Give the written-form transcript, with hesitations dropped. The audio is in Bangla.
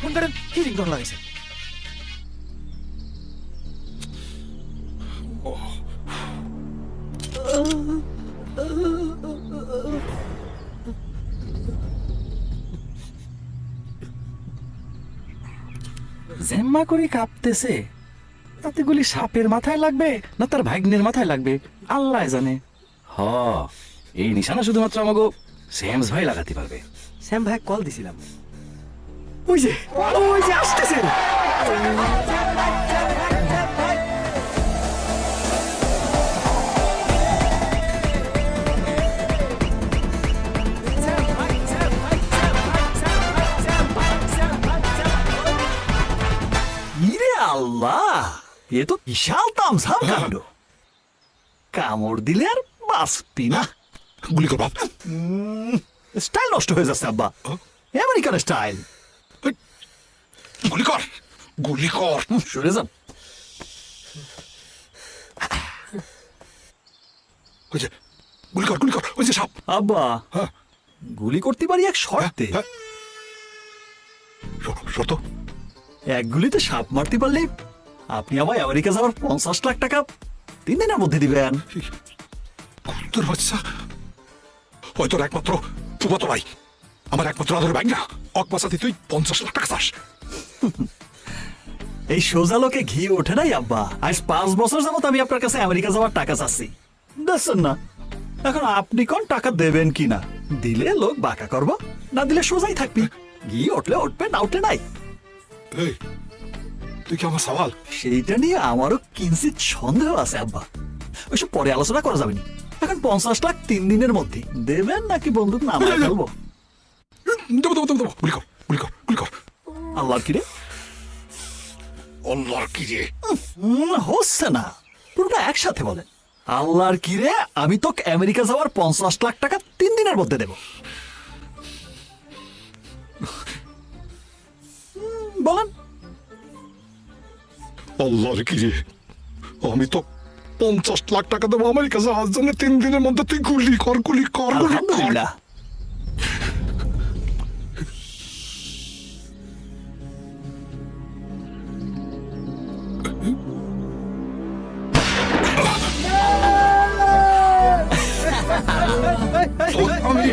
ফোন করেন, কি রিংটোন লাগাইছে? জেম্মা করে কাঁপতেছে, তাতে গুলি সাপের মাথায় লাগবে না তার ভাগ্নের মাথায় লাগবে আল্লাহ জানে। হ, এই নিশানা শুধুমাত্র আমাকে সেমস ভাই লাগাতে পারবে। শ্যাম ভাই কল দিছিলাম, ওই যে আসতেছে। ইরে আল্লাহ, এ তো বিশাল তামসাম কাণ্ড। কামড় দিলে আর বাঁচবি না। গুলি কর বাপ। স্টাইল নষ্ট হয়ে যাচ্ছে আব্বা, আমেরিকান স্টাইল। গুলি কর, গুলি কর। সরে যান। ওই যে গুলি কর, গুলি কর, ওই যে সাপ। আব্বা, হ্যাঁ, গুলি করতে পারি এক শর্তে। হ্যাঁ। শর্ত? এক গুলিতে সাপ মারতে পারলে আপনি আমায় আমেরিকা যাওয়ার 50 লাখ টাকা 3 দিনের মধ্যে দিবেন। তোর বাচ্চা ওই তোর একমাত্র ফুফাতো ভাই, আমার একমাত্র আদরের ভাই না। অকবাসাতে তুই 50 লাখ টাকা চাস? এই সোজা লোকে ঘি ওঠে নাই আব্বা। আজ 5 বছর যাবত আমি আপনার কাছে আমেরিকা যাওয়ার টাকা চাচ্ছি, দেখছেন না? এখন আপনি কোন টাকা দেবেন কি না? দিলে লোক বাঁকা করবো, না দিলে সোজাই থাকবি। ঘি উঠলে উঠবে, না উঠলে নাই। এই, তুই কি আমার সওয়াল? সেইটা নিয়ে আমারও কিঞ্চিত সন্দেহ আছে আব্বা। ওইসব পরে আলোচনা করা যাবে না। এখন 50 লাখ 3 দিনের মধ্যে দেবেন নাকি বন্দুক নামায় ফেলবো? দেবো দেবো দেবো দেবো। গুলি কর, গুলি কর, গুলি কর। আল্লাহর কিরে আল্লাহর কি রে? হচ্ছে না, পুরোটা একসাথে বলেন। আল্লাহর কিরে, আমি তো আমেরিকা যাওয়ার 50 লাখ টাকা 3 দিনের মধ্যে দেব। বলেন। আল্লাহর কি রে, আমি তো 50 লাখ টাকা দেবো আমেরিকা যাওয়ার জন্য 3 দিনের মধ্যে। তুই গুলি কর, গুলি কর, গুলি কর। আলহামদুলিল্লাহ। আমি